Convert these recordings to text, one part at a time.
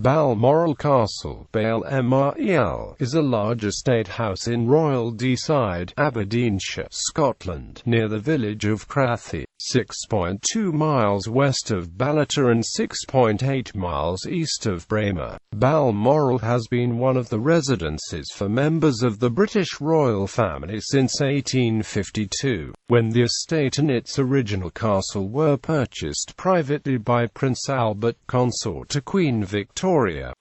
Balmoral Castle, bæl'mʒrəl, is a large estate house in Royal Deeside, Aberdeenshire, Scotland, near the village of Crathie, 6.2 miles west of Ballater and 6.8 miles east of Braemar. Balmoral has been one of the residences for members of the British royal family since 1852, when the estate and its original castle were purchased privately by Prince Albert, consort to Queen Victoria.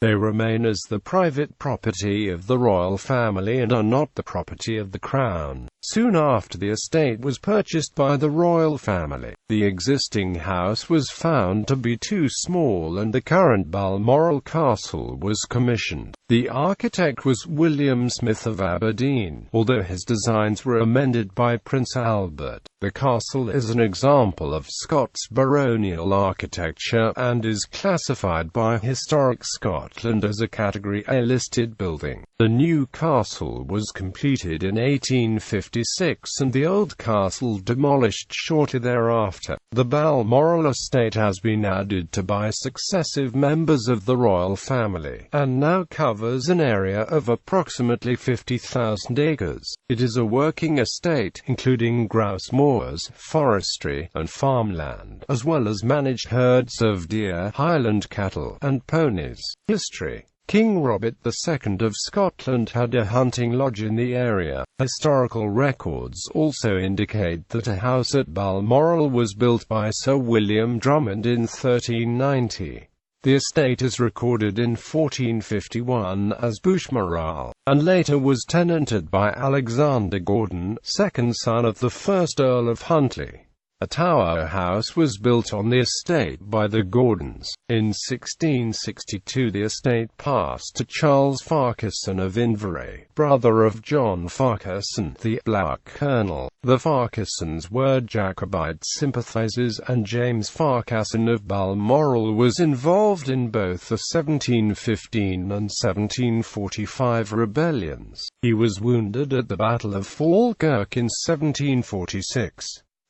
They remain as the private property of the royal family and are not the property of the Crown. Soon after the estate was purchased by the royal family, the existing house was found to be too small and the current Balmoral Castle was commissioned. The architect was William Smith of Aberdeen, although his designs were amended by Prince Albert. The castle is an example of Scots baronial architecture and is classified by Historic Scotland as a Category A listed building. The new castle was completed in 1856 and the old castle demolished shortly thereafter. The Balmoral estate has been added to by successive members of the royal family, and now covers an area of approximately 50,000 acres. It is a working estate, including grouse moors, forestry, and farmland, as well as managed herds of deer, Highland cattle, and ponies. History: King Robert II of Scotland had a hunting lodge in the area. Historical records also indicate that a house at Balmoral was built by Sir William Drummond in 1390. The estate is recorded in 1451 as bæl'mʒrəl, and later was tenanted by Alexander Gordon, second son of the first Earl of Huntly. A tower house was built on the estate by the Gordons. In 1662 the estate passed to Charles Farquharson of Inveraray, brother of John Farquharson, the Black Colonel. The Farquharsons were Jacobite sympathizers, and James Farquharson of Balmoral was involved in both the 1715 and 1745 rebellions. He was wounded at the Battle of Falkirk in 1746.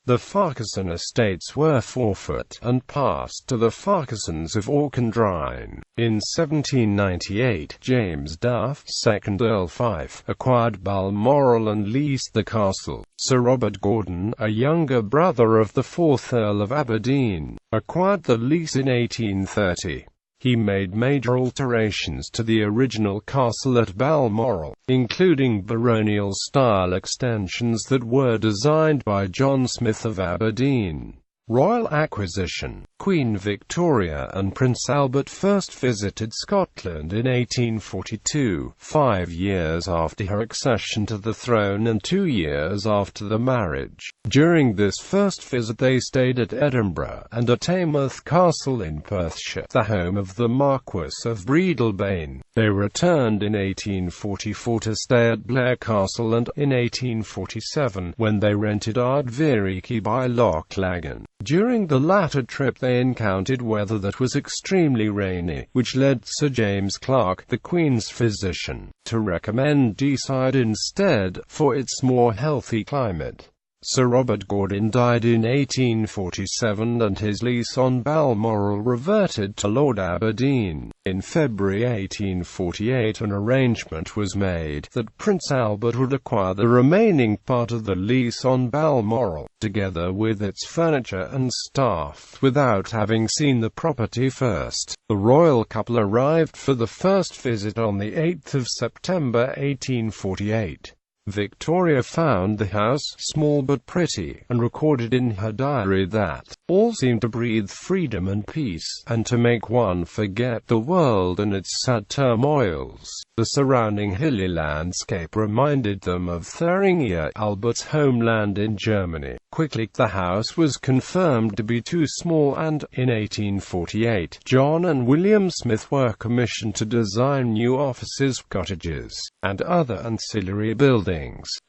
The Farquharson estates were forfeit, and passed to the Farquharsons of Auchendrine. In 1798, James Duff, 2nd Earl Fife, acquired Balmoral and leased the castle. Sir Robert Gordon, a younger brother of the 4th Earl of Aberdeen, acquired the lease in 1830. He made major alterations to the original castle at Balmoral, including baronial-style extensions that were designed by John Smith of Aberdeen. Royal acquisition: Queen Victoria and Prince Albert first visited Scotland in 1842, 5 years after her accession to the throne and 2 years after the marriage. During this first visit they stayed at Edinburgh and at Taymouth Castle in Perthshire, the home of the Marquess of Breadalbane. They returned in 1844 to stay at Blair Castle and, in 1847, when they rented Ardveriki by Loch Lagan. During the latter trip they encountered weather that was extremely rainy, which led Sir James Clark, the Queen's physician, to recommend Deeside instead, for its more healthy climate. Sir Robert Gordon died in 1847 and his lease on Balmoral reverted to Lord Aberdeen. In February 1848 an arrangement was made that Prince Albert would acquire the remaining part of the lease on Balmoral, together with its furniture and staff, without having seen the property first. The royal couple arrived for the first visit on the 8th of September 1848. Victoria found the house small but pretty, and recorded in her diary that all seemed to breathe freedom and peace, and to make one forget the world and its sad turmoils. The surrounding hilly landscape reminded them of Thuringia, Albert's homeland in Germany. Quickly, the house was confirmed to be too small and, in 1848, John and William Smith were commissioned to design new offices, cottages, and other ancillary buildings.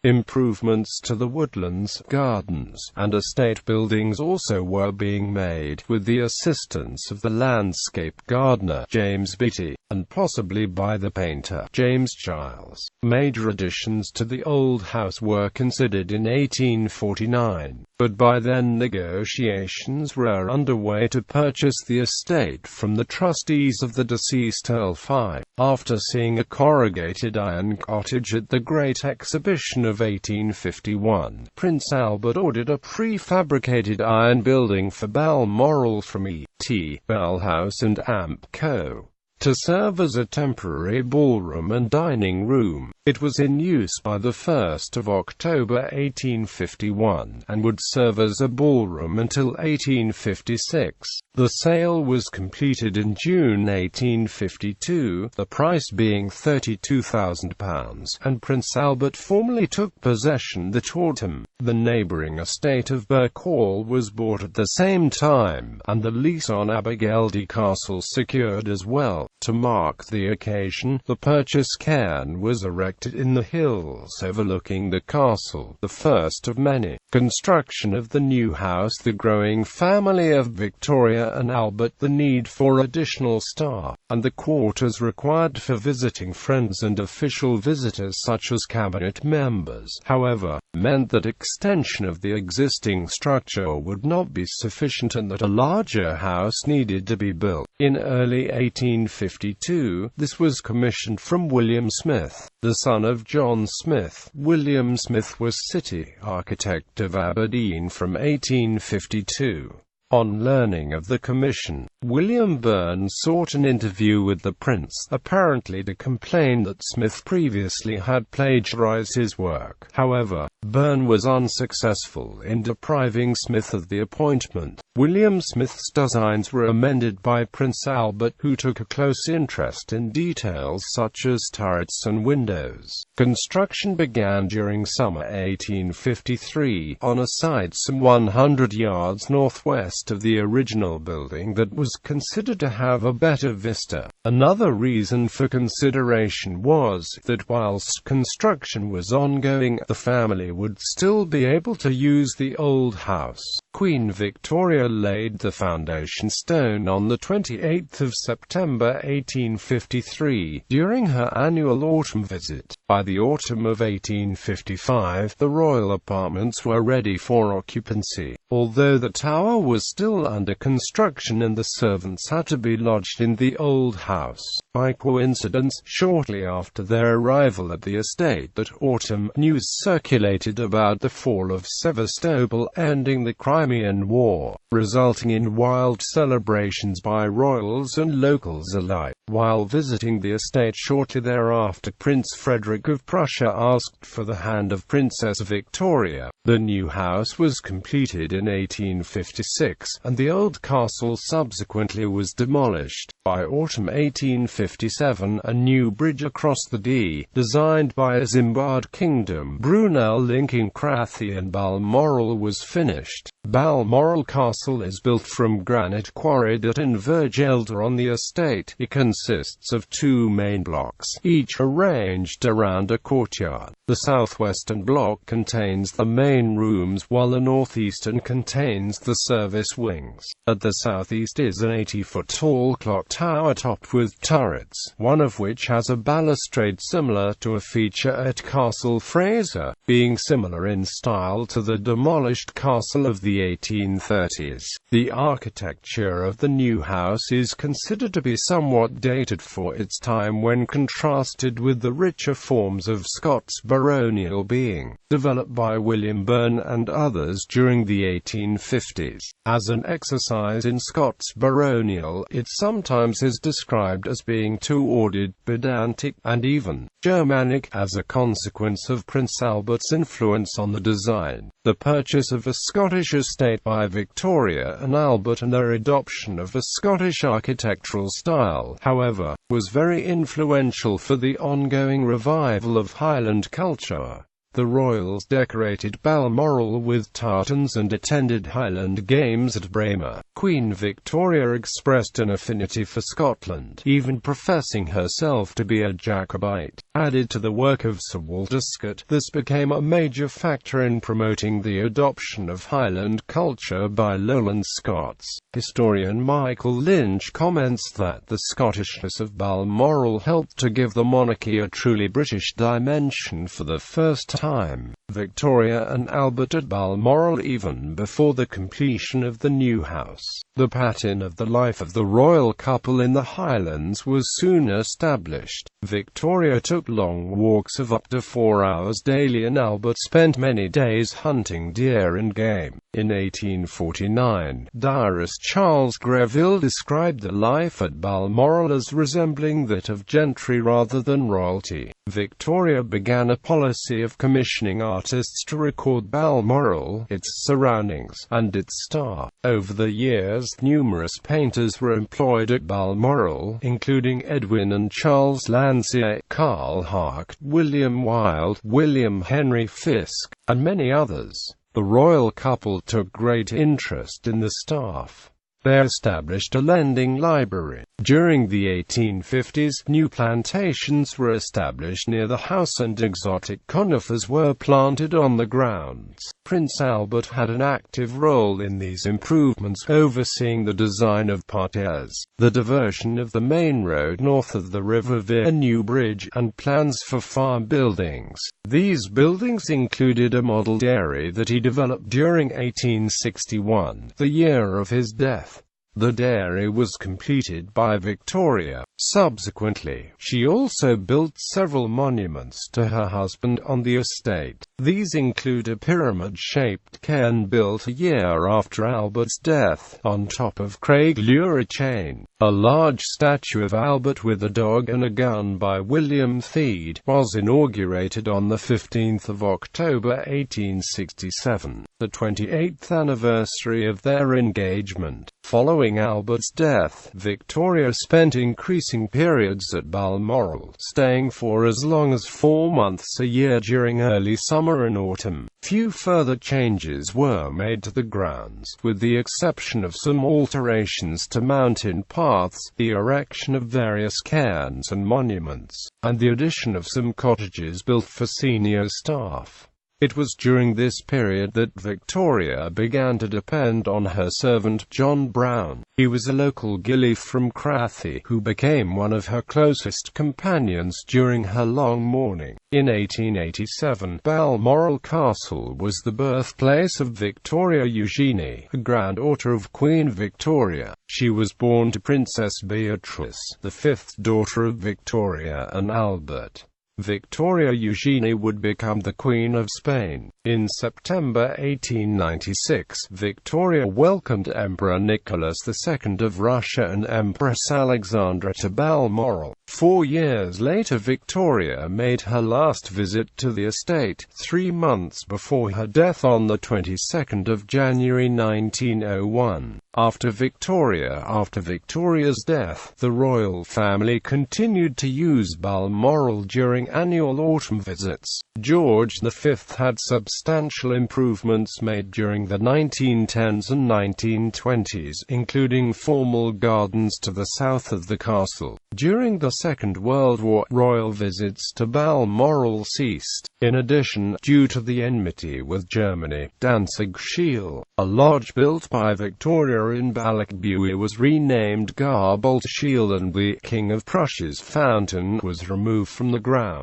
Improvements to the woodlands, gardens, and estate buildings also were being made, with the assistance of the landscape gardener, James Beattie, and possibly by the painter, James Giles. Major additions to the old house were considered in 1849. but by then negotiations were underway to purchase the estate from the trustees of the deceased Earl Fife. After seeing a corrugated iron cottage at the Great Exhibition of 1851, Prince Albert ordered a prefabricated iron building for Balmoral from E.T. Bell House and Amp Co. to serve as a temporary ballroom and dining room. It was in use by the 1st of October 1851, and would serve as a ballroom until 1856. The sale was completed in June 1852, the price being £32,000, and Prince Albert formally took possession that autumn. The neighbouring estate of Birk Hall was bought at the same time, and the lease on Abergele Castle secured as well. To mark the occasion, the purchase cairn was erected in the hills overlooking the castle, the first of many. Construction of the new house, the growing family of Victoria and Albert, the need for additional staff, and the quarters required for visiting friends and official visitors such as cabinet members, however, meant that extension of the existing structure would not be sufficient and that a larger house needed to be built. In early 1852, this was commissioned from William Smith, the son of John Smith. William Smith was city architect of Aberdeen from 1852. On learning of the commission, William Burn sought an interview with the prince, apparently to complain that Smith previously had plagiarized his work. However, Burn was unsuccessful in depriving Smith of the appointment. William Smith's designs were amended by Prince Albert, who took a close interest in details such as turrets and windows. Construction began during summer 1853, on a site some 100 yards northwest of the original building that was considered to have a better vista. Another reason for consideration was that whilst construction was ongoing, the family would still be able to use the old house. Queen Victoria laid the foundation stone on the 28th of September 1853, during her annual autumn visit. By the autumn of 1855, the royal apartments were ready for occupancy, although the tower was still under construction and the servants had to be lodged in the old house. By coincidence, shortly after their arrival at the estate that autumn, news circulated about the fall of Sevastopol, ending the Crimean War, resulting in wild celebrations by royals and locals alike. While visiting the estate shortly thereafter, Prince Frederick of Prussia asked for the hand of Princess Victoria. The new house was completed in 1856, and the old castle subsequently was demolished. By autumn 1857, a new bridge across the Dee, designed by Zimbabwe Kingdom Brunel linking Crathie and Balmoral, was finished. Balmoral Castle is built from granite quarried at Invergelder on the estate. It consists of two main blocks, each arranged around a courtyard. The southwestern block contains the main rooms, while the northeastern contains the service wings. At the southeast is an 80-foot-tall clock tower topped with turrets, one of which has a balustrade similar to a feature at Castle Fraser, being similar in style to the demolished castle of the 1830s. The architecture of the new house is considered to be somewhat dated for its time when contrasted with the richer forms of Scots baronial being developed by William Burn and others during the 1850s. As an exercise in Scots baronial, it sometimes is described as being too ordered, pedantic, and even Germanic, as a consequence of Prince Albert's influence on the design. The purchase of a Scottish estate by Victoria and Albert and their adoption of a Scottish architectural style, however, was very influential for the ongoing revival of Highland culture. The royals decorated Balmoral with tartans and attended Highland games at Braemar. Queen Victoria expressed an affinity for Scotland, even professing herself to be a Jacobite. Added to the work of Sir Walter Scott, this became a major factor in promoting the adoption of Highland culture by Lowland Scots. Historian Michael Lynch comments that the Scottishness of Balmoral helped to give the monarchy a truly British dimension for the first time. time, Victoria and Albert at Balmoral even before the completion of the new house. The pattern of the life of the royal couple in the Highlands was soon established. Victoria took long walks of up to 4 hours daily and Albert spent many days hunting deer and game. In 1849, diarist Charles Greville described the life at Balmoral as resembling that of gentry rather than royalty. Victoria began a policy of commissioning artists to record Balmoral, its surroundings, and its staff. Over the years, numerous painters were employed at Balmoral, including Edwin and Charles Landseer, Carl Hark, William Wilde, William Henry Fiske, and many others. The royal couple took great interest in the staff. They established a lending library. During the 1850s, new plantations were established near the house and exotic conifers were planted on the grounds. Prince Albert had an active role in these improvements, overseeing the design of parterres, the diversion of the main road north of the river via a new bridge, and plans for farm buildings. These buildings included a model dairy that he developed during 1861, the year of his death. The dairy was completed by Victoria. Subsequently, she also built several monuments to her husband on the estate. These include a pyramid-shaped cairn built a year after Albert's death, on top of Craig-Lura-Chain. A large statue of Albert with a dog and a gun by William Theed was inaugurated on the 15th of October 1867, the 28th anniversary of their engagement. Following Albert's death, Victoria spent increasing periods at Balmoral, staying for as long as 4 months a year during early summer and autumn. Few further changes were made to the grounds, with the exception of some alterations to mountain paths, the erection of various cairns and monuments, and the addition of some cottages built for senior staff. It was during this period that Victoria began to depend on her servant John Brown. He was a local gillie from Crathie, who became one of her closest companions during her long mourning. In 1887, Balmoral Castle was the birthplace of Victoria Eugenie, a granddaughter of Queen Victoria. She was born to Princess Beatrice, the fifth daughter of Victoria and Albert. Victoria Eugenie would become the Queen of Spain. In September 1896, Victoria welcomed Emperor Nicholas II of Russia and Empress Alexandra to Balmoral. 4 years later, Victoria made her last visit to the estate, 3 months before her death on the 22nd of January 1901. After Victoria's death, the royal family continued to use Balmoral during annual autumn visits. George V had substantial improvements made during the 1910s and 1920s, including formal gardens to the south of the castle. During the Second World War, royal visits to Balmoral ceased. In addition, due to the enmity with Germany, Danzig Shield, a lodge built by Victoria in Ballater, was renamed Garbolt Shield, and the King of Prussia's fountain was removed from the grounds.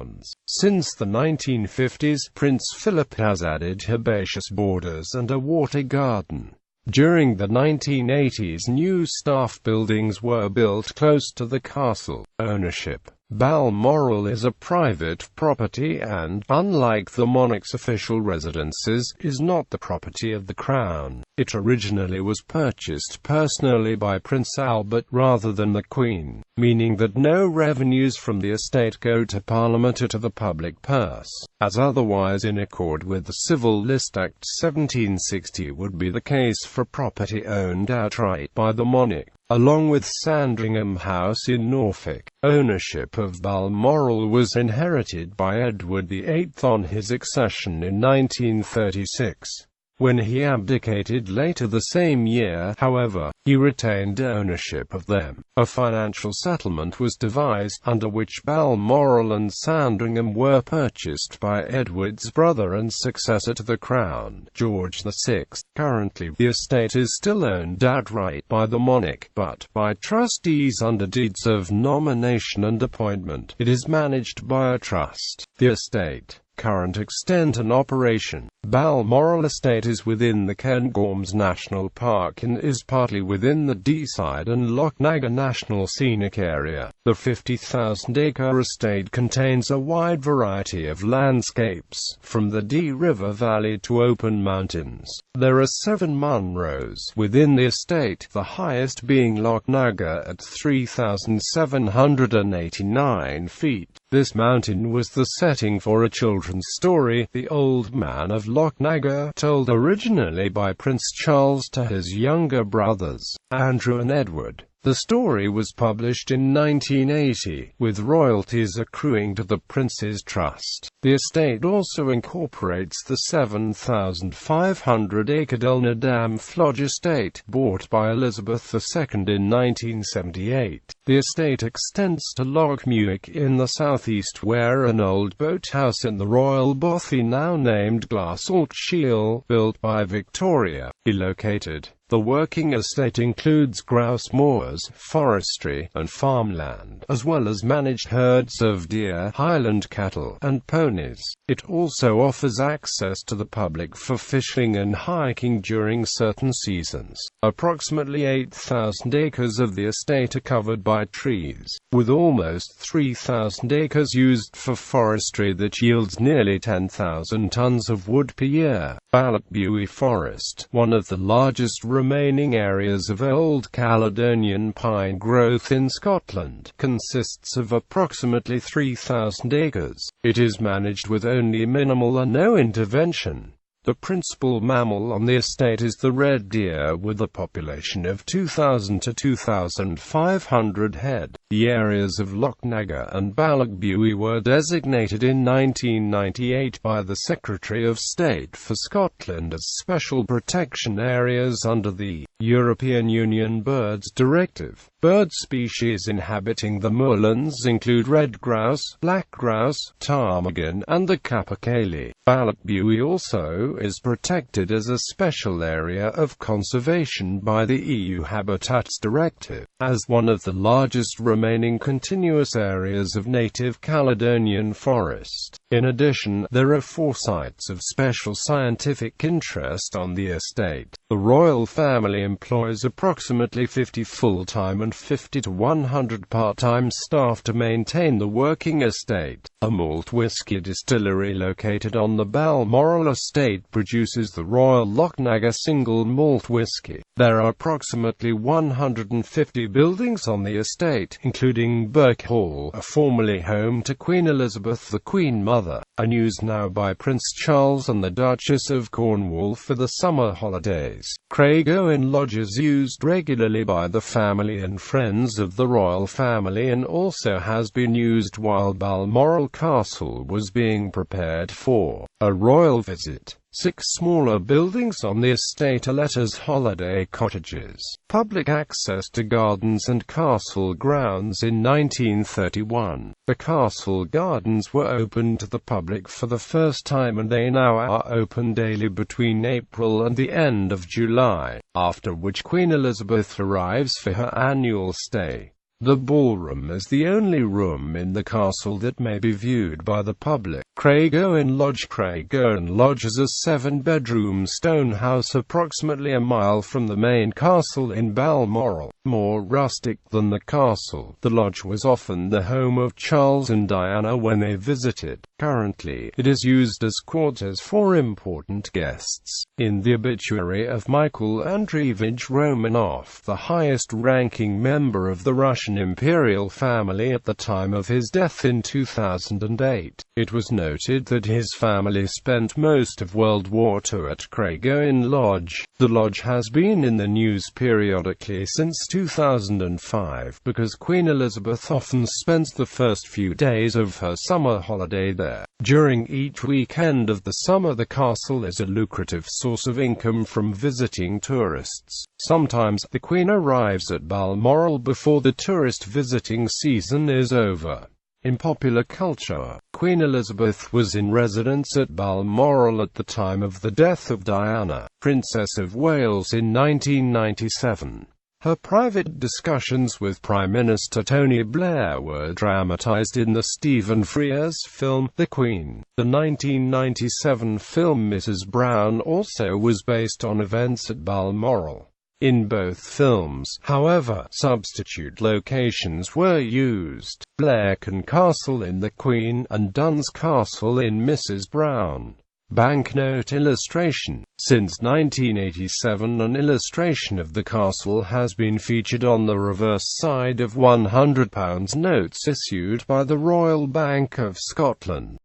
Since the 1950s, Prince Philip has added herbaceous borders and a water garden. During the 1980s, new staff buildings were built close to the castle. Ownership. Balmoral is a private property and, unlike the monarch's official residences, is not the property of the Crown. It originally was purchased personally by Prince Albert rather than the Queen, meaning that no revenues from the estate go to Parliament or to the public purse, as otherwise in accord with the Civil List Act 1760 would be the case for property owned outright by the monarch. Along with Sandringham House in Norfolk, ownership of Balmoral was inherited by Edward VIII on his accession in 1936. When he abdicated later the same year, however, he retained ownership of them. A financial settlement was devised, under which Balmoral and Sandringham were purchased by Edward's brother and successor to the Crown, George VI. Currently, the estate is still owned outright by the monarch, but, by trustees under deeds of nomination and appointment, it is managed by a trust. The estate Current extent and operation. Balmoral Estate is within the Cairngorms National Park and is partly within the Deeside and Lochnagar National Scenic Area. The 50,000-acre estate contains a wide variety of landscapes, from the Dee River Valley to open mountains. There are 7 munros within the estate, the highest being Lochnagar at 3,789 feet. This mountain was the setting for a children's story, The Old Man of Lochnagar, told originally by Prince Charles to his younger brothers, Andrew and Edward. The story was published in 1980, with royalties accruing to the Prince's Trust. The estate also incorporates the 7,500-acre Dulna Dam Flodge estate, bought by Elizabeth II in 1978. The estate extends to Lochmuick in the southeast, where an old boathouse in the Royal Bothy, now named Glassalt Shiel, built by Victoria, is located. The working estate includes grouse moors, forestry, and farmland, as well as managed herds of deer, Highland cattle, and ponies. It also offers access to the public for fishing and hiking during certain seasons. Approximately 8,000 acres of the estate are covered by trees, with almost 3,000 acres used for forestry that yields nearly 10,000 tons of wood per year. Ballater Forest, one of the largest remaining areas of Old Caledonian pine growth in Scotland, consists of approximately 3,000 acres. It is managed with only minimal or no intervention. The principal mammal on the estate is the red deer, with a population of 2,000 to 2,500 head. The areas of Lochnagar and Ballater were designated in 1998 by the Secretary of State for Scotland as special protection areas under the European Union Birds Directive. Bird species inhabiting the moorlands include red grouse, black grouse, ptarmigan, and the capercaillie. Ballater also is protected as a special area of conservation by the EU Habitats Directive, as one of the largest remaining continuous areas of native Caledonian forest. In addition, there are 4 sites of special scientific interest on the estate. The royal family employs approximately 50 full-time and 50 to 100 part-time staff to maintain the working estate. A malt whisky distillery located on the Balmoral estate produces the Royal Lochnagar single malt whisky. There are approximately 150 buildings on the estate, including Birk Hall, formerly home to Queen Elizabeth the Queen Mother, and used now by Prince Charles and the Duchess of Cornwall for the summer holidays. Craigowin Lodge is used regularly by the family and friends of the royal family, and also has been used while Balmoral Castle was being prepared for a royal visit. 6 smaller buildings on the estate are let as holiday cottages. Public access to gardens and castle grounds in 1931. The castle gardens were opened to the public for the first time, and they now are open daily between April and the end of July, after which Queen Elizabeth arrives for her annual stay. The ballroom is the only room in the castle that may be viewed by the public. Craigowin Lodge is a 7-bedroom stone house approximately a mile from the main castle in Balmoral. More rustic than the castle, the lodge was often the home of Charles and Diana when they visited. Currently, it is used as quarters for important guests. In the obituary of Michael Andreevich Romanov, the highest-ranking member of the Russian imperial family at the time of his death in 2008, it was noted that his family spent most of World War II at Craigowin Lodge. The lodge has been in the news periodically since 2005 because Queen Elizabeth often spends the first few days of her summer holiday there. During each weekend of the summer, the castle is a lucrative source of income from visiting tourists. Sometimes, the Queen arrives at Balmoral before the tourist visiting season is over. In popular culture, Queen Elizabeth was in residence at Balmoral at the time of the death of Diana, Princess of Wales in 1997. Her private discussions with Prime Minister Tony Blair were dramatised in the Stephen Frears film, The Queen. The 1997 film Mrs. Brown also was based on events at Balmoral. In both films, however, substitute locations were used: Blaircombe Castle in The Queen, and Duns Castle in Mrs. Brown. Banknote illustration. Since 1987, an illustration of the castle has been featured on the reverse side of £100 notes issued by the Royal Bank of Scotland.